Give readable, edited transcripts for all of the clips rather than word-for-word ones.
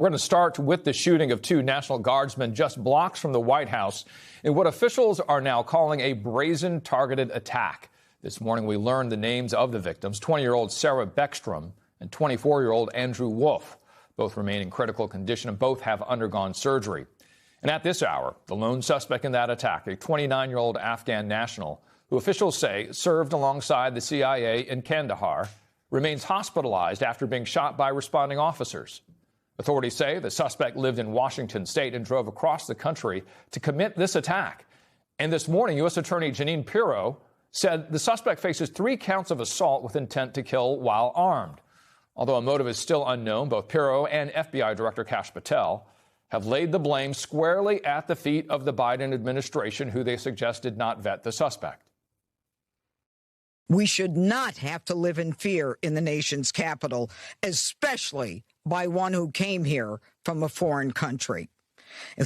We're going to start with the shooting of two National Guardsmen just blocks from the White House in what officials are now calling a brazen targeted attack. This morning, we learned the names of the victims, 20-year-old Sarah Beckstrom and 24-year-old Andrew Wolf. Both remain in critical condition and both have undergone surgery. And at this hour, the lone suspect in that attack, a 29-year-old Afghan national who officials say served alongside the CIA in Kandahar, remains hospitalized after being shot by responding officers. Authorities say the suspect lived in Washington state and drove across the country to commit this attack. And this morning, U.S. Attorney Jeanine Pirro said the suspect faces 3 counts of assault with intent to kill while armed. Although a motive is still unknown, both Pirro and FBI Director Kash Patel have laid the blame squarely at the feet of the Biden administration, who they suggest did not vet the suspect. We should not have to live in fear in the nation's capital, especially by one who came here from a foreign country.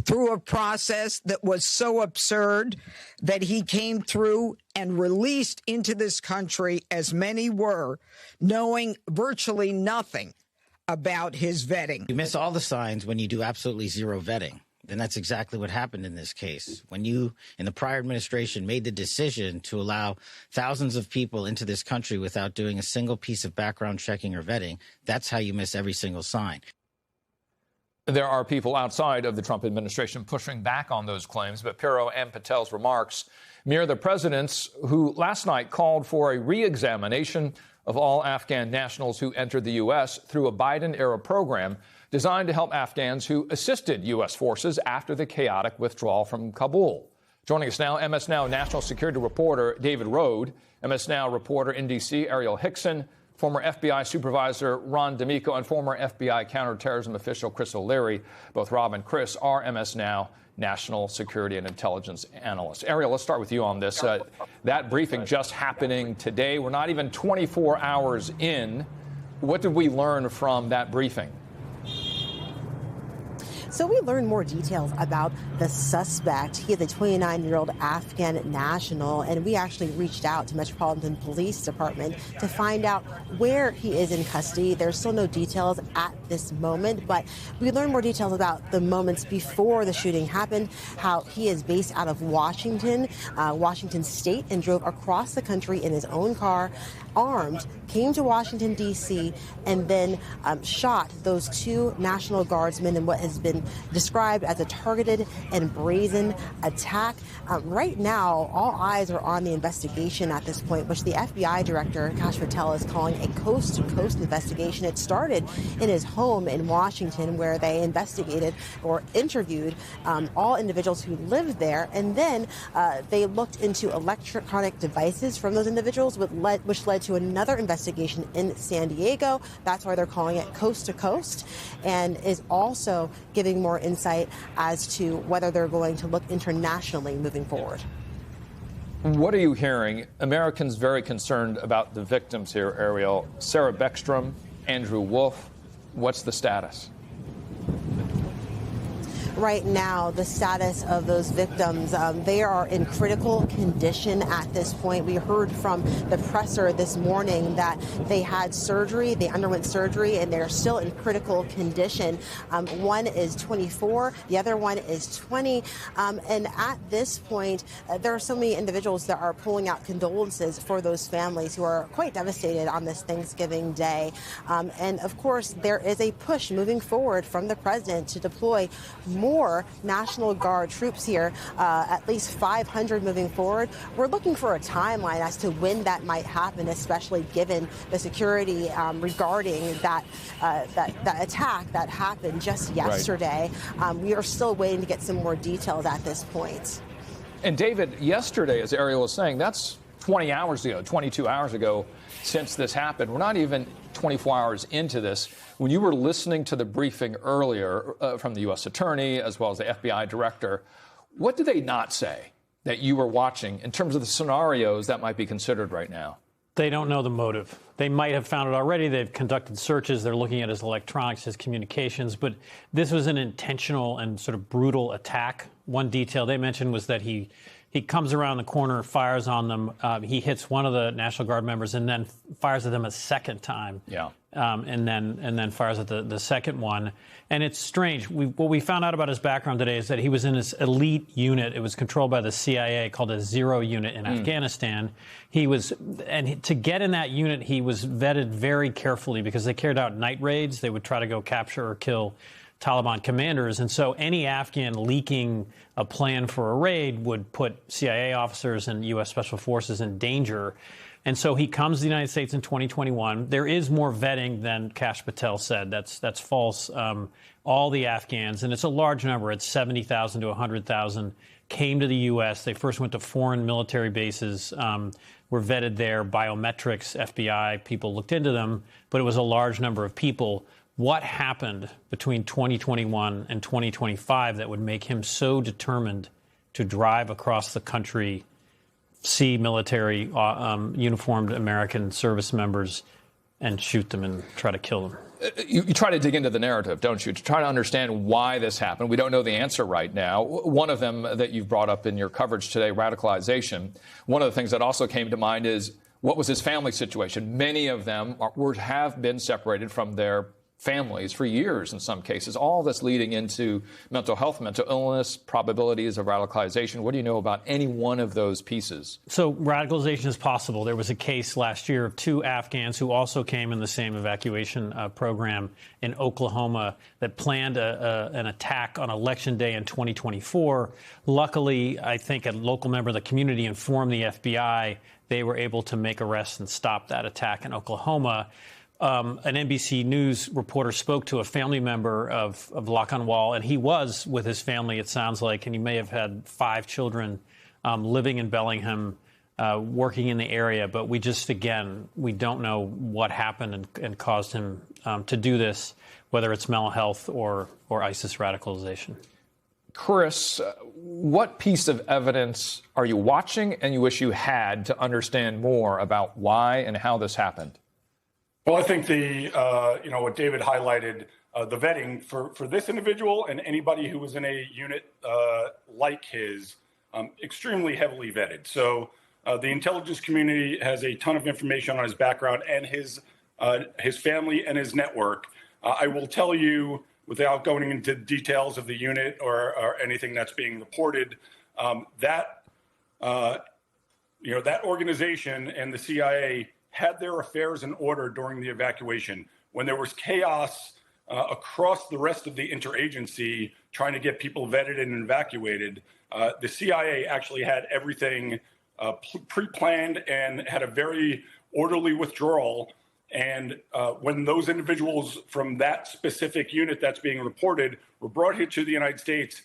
Through a process that was so absurd that he came through and released into this country, as many were, knowing virtually nothing about his vetting. You miss all the signs when you do absolutely zero vetting. And that's exactly what happened in this case. When you, in the prior administration, made the decision to allow thousands of people into this country without doing a single piece of background checking or vetting, that's how you miss every single sign. There are people outside of the Trump administration pushing back on those claims, but Pirro and Patel's remarks mirror the president's, who last night called for a re-examination of all Afghan nationals who entered the U.S. through a Biden-era program designed to help Afghans who assisted U.S. forces after the chaotic withdrawal from Kabul. Joining us now, MS Now national security reporter David Rohde, MS Now reporter in D.C. Ariel Hickson, former FBI supervisor Ron D'Amico, and former FBI counterterrorism official Chris O'Leary. Both Rob and Chris are MS Now national security and intelligence analysts. Ariel, let's start with you on this. That briefing just happening today. We're not even 24 hours in. What did we learn from that briefing? So we learned more details about the suspect. He is a 29-year-old Afghan national, and we actually reached out to Metropolitan Police Department to find out where he is in custody. There's still no details at this moment, but we learned more details about the moments before the shooting happened, how he is based out of Washington, Washington State, and drove across the country in his own car, armed, came to Washington, D.C., and then shot those 2 National Guardsmen in what has been described as a targeted and brazen attack. Right now, all eyes are on the investigation at this point, which the FBI Director, Kash Patel, is calling a coast-to-coast investigation. It started in his home in Washington, where they investigated or interviewed all individuals who lived there, and then they looked into electronic devices from those individuals, which led to another investigation in San Diego. That's why they're calling it coast to coast, and is also giving more insight as to whether they're going to look internationally moving forward. What are you hearing? Americans very concerned about the victims here, Ariel. Sarah Beckstrom, Andrew Wolf. What's the status? Right now, the status of those victims, they are in critical condition at this point. We heard from the presser this morning that they had surgery, they underwent surgery, and they're still in critical condition. One is 24, the other one is 20. And at this point, there are so many individuals that are pulling out condolences for those families who are quite devastated on this Thanksgiving Day. And of course, there is a push moving forward from the president to deploy more National Guard troops here, at least 500 moving forward. We're looking for a timeline as to when that might happen, especially given the security regarding that attack that happened just yesterday. Right. We are still waiting to get some more details at this point. And David, yesterday, as Ariel was saying, that's 20 hours ago, 22 hours ago since this happened. We're not even 24 hours into this. When you were listening to the briefing earlier from the U.S. Attorney as well as the FBI Director, what did they not say that you were watching in terms of the scenarios that might be considered right now? They don't know the motive. They might have found it already. They've conducted searches. They're looking at his electronics, his communications. But this was an intentional and sort of brutal attack. One detail they mentioned was that he He comes around the corner, fires on them. He hits one of the National Guard members and then fires at them a second time. Yeah. And then fires at the second one. And it's strange. What we found out about his background today is that he was in this elite unit. It was controlled by the CIA called a Zero Unit in Afghanistan. To get in that unit, he was vetted very carefully because they carried out night raids. They would try to go capture or kill Taliban commanders. And so any Afghan leaking a plan for a raid would put CIA officers and U.S. Special Forces in danger. And so he comes to the United States in 2021. There is more vetting than Kash Patel said. That's false. All the Afghans, and it's a large number, it's 70,000 to 100,000, came to the U.S. They first went to foreign military bases, were vetted there, biometrics, FBI, people looked into them, but it was a large number of people. What happened between 2021 and 2025 that would make him so determined to drive across the country, see military uniformed American service members, and shoot them and try to kill them? You try to dig into the narrative, don't you, to try to understand why this happened. We don't know the answer right now. One of them that you've brought up in your coverage today, radicalization. One of the things that also came to mind is, what was his family situation? Many of them have been separated from their families for years in some cases. All this leading into mental health, mental illness, probabilities of radicalization. What do you know about any one of those pieces? So radicalization is possible. There was a case last year of 2 Afghans who also came in the same evacuation program in Oklahoma that planned an attack on Election Day in 2024. Luckily, I think a local member of the community informed the FBI. They were able to make arrests and stop that attack in Oklahoma. An NBC News reporter spoke to a family member of Lakan Wall, and he was with his family, it sounds like, and he may have had 5 children living in Bellingham, working in the area. But we don't know what happened and caused him to do this, whether it's mental health or ISIS radicalization. Chris, what piece of evidence are you watching and you wish you had to understand more about why and how this happened? Well, I think what David highlighted, the vetting for this individual and anybody who was in a unit like his, extremely heavily vetted. So the intelligence community has a ton of information on his background and his family and his network. I will tell you, without going into details of the unit or anything that's being reported, that organization and the CIA had their affairs in order during the evacuation. When there was chaos across the rest of the interagency trying to get people vetted and evacuated, the CIA actually had everything pre-planned and had a very orderly withdrawal. And when those individuals from that specific unit that's being reported were brought here to the United States,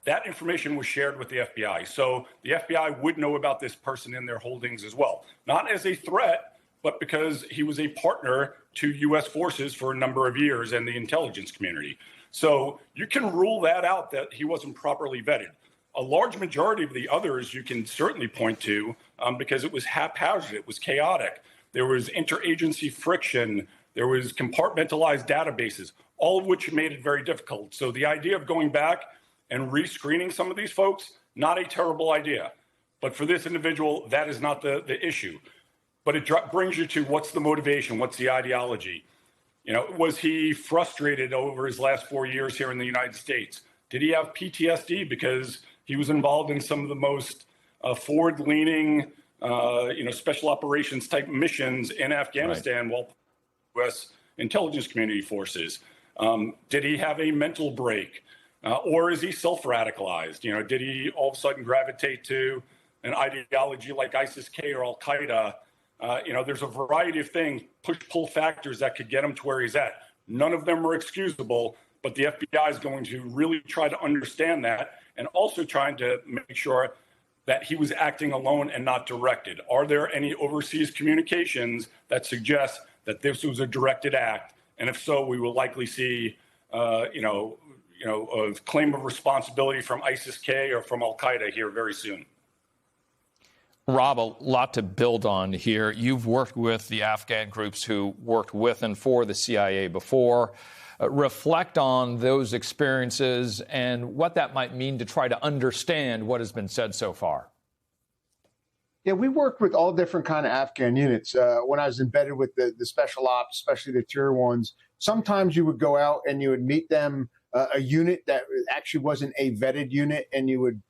that information was shared with the FBI. So the FBI would know about this person in their holdings as well, not as a threat, but because he was a partner to U.S. forces for a number of years and the intelligence community. So you can rule that out, that he wasn't properly vetted. A large majority of the others you can certainly point to because it was haphazard, it was chaotic. There was interagency friction, there was compartmentalized databases, all of which made it very difficult. So the idea of going back and rescreening some of these folks, not a terrible idea. But for this individual, that is not the issue. But it brings you to what's the motivation? What's the ideology? Was he frustrated over his last 4 years here in the United States? Did he have PTSD because he was involved in some of the most forward-leaning, special operations type missions in Afghanistan while U.S. intelligence community forces? Did he have a mental break? Or is he self-radicalized? Did he all of a sudden gravitate to an ideology like ISIS-K or Al-Qaeda? There's a variety of things, push-pull factors that could get him to where he's at. None of them are excusable, but the FBI is going to really try to understand that and also trying to make sure that he was acting alone and not directed. Are there any overseas communications that suggest that this was a directed act? And if so, we will likely see, a claim of responsibility from ISIS-K or from Al-Qaeda here very soon. Rob, a lot to build on here. You've worked with the Afghan groups who worked with and for the CIA before. Reflect on those experiences and what that might mean to try to understand what has been said so far. Yeah, we worked with all different kind of Afghan units. When I was embedded with the special ops, especially the tier ones, sometimes you would go out and you would meet them, a unit that actually wasn't a vetted unit, and you would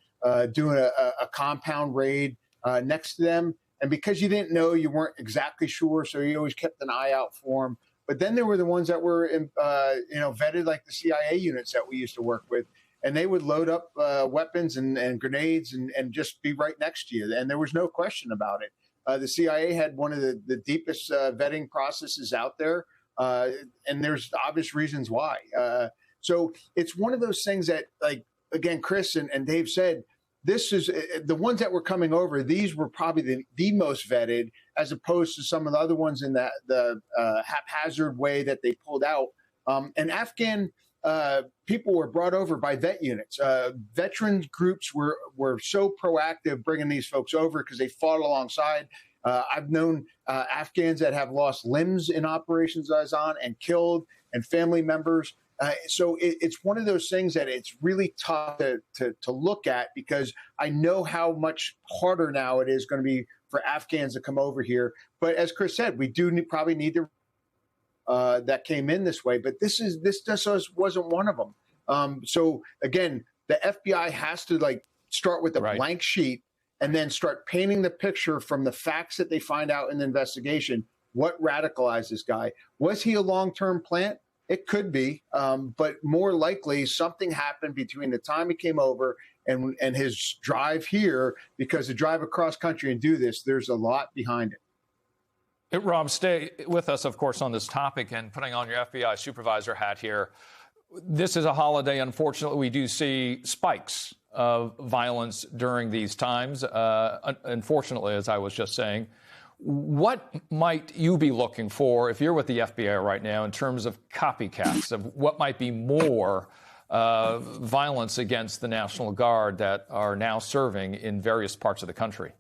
do a compound raid next to them. And because you didn't know, you weren't exactly sure, so you always kept an eye out for them. But then there were the ones that were, vetted, like the CIA units that we used to work with. And they would load up weapons and grenades and just be right next to you. And there was no question about it. The CIA had one of the deepest vetting processes out there. And there's obvious reasons why. So it's one of those things that, like, again, Chris and Dave said, this is the ones that were coming over. These were probably the most vetted, as opposed to some of the other ones in the haphazard way that they pulled out. And Afghan people were brought over by vet units. Veteran groups were so proactive bringing these folks over because they fought alongside. I've known Afghans that have lost limbs in operations I was on and killed, and family members. So it's one of those things that it's really tough to look at, because I know how much harder now it is going to be for Afghans to come over here. But as Chris said, we do probably need to that came in this way. But this just wasn't one of them. So again, the FBI has to start with a blank sheet and then start painting the picture from the facts that they find out in the investigation. What radicalized this guy? Was he a long-term plant? It could be, but more likely something happened between the time he came over and his drive here, because to drive across country and do this, there's a lot behind it. Rob, stay with us, of course, on this topic, and putting on your FBI supervisor hat here. This is a holiday. Unfortunately, we do see spikes of violence during these times. Unfortunately, as I was just saying. What might you be looking for if you're with the FBI right now in terms of copycats of what might be more violence against the National Guard that are now serving in various parts of the country?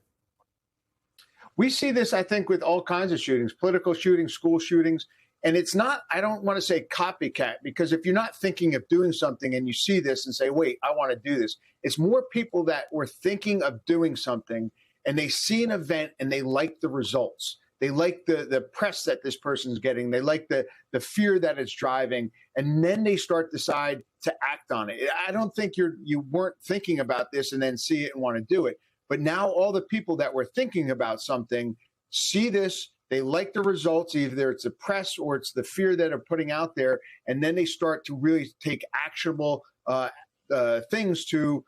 We see this, I think, with all kinds of shootings, political shootings, school shootings. And it's not, I don't want to say copycat, because if you're not thinking of doing something and you see this and say, wait, I want to do this, it's more people that were thinking of doing something and they see an event and they like the results. They like the press that this person's getting. They like the fear that it's driving. And then they start to decide to act on it. I don't think you weren't thinking about this and then see it and want to do it. But now all the people that were thinking about something see this. They like the results, either it's the press or it's the fear that are putting out there. And then they start to really take actionable things to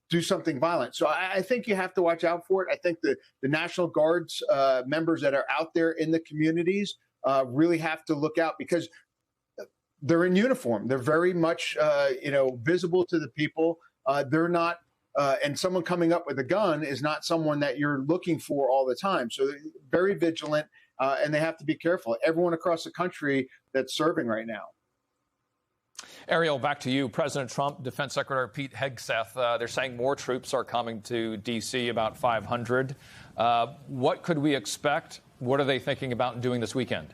do something violent. So I think you have to watch out for it. I think the National Guard's members that are out there in the communities really have to look out, because they're in uniform. They're very much, visible to the people. They're not, and someone coming up with a gun is not someone that you're looking for all the time. So they're very vigilant, and they have to be careful. Everyone across the country that's serving right now. Ariel, back to you. President Trump, Defense Secretary Pete Hegseth, they're saying more troops are coming to D.C., about 500. What could we expect? What are they thinking about doing this weekend?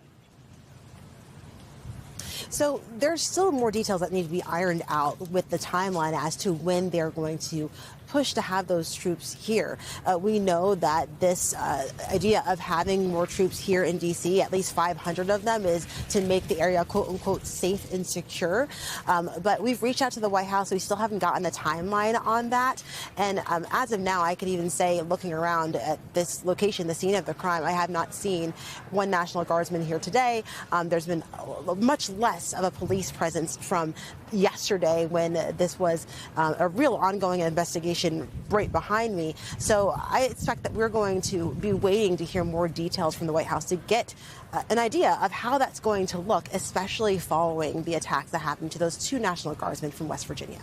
So there's still more details that need to be ironed out with the timeline as to when they're going to push to have those troops here. We know that this idea of having more troops here in D.C., at least 500 of them, is to make the area, quote unquote, safe and secure. But we've reached out to the White House. We still haven't gotten the timeline on that. And as of now, I could even say, looking around at this location, the scene of the crime, I have not seen one National Guardsman here today. There's been much less of a police presence from yesterday, when this was a real ongoing investigation right behind me. So I expect that we're going to be waiting to hear more details from the White House to get an idea of how that's going to look, especially following the attacks that happened to those two National Guardsmen from West Virginia.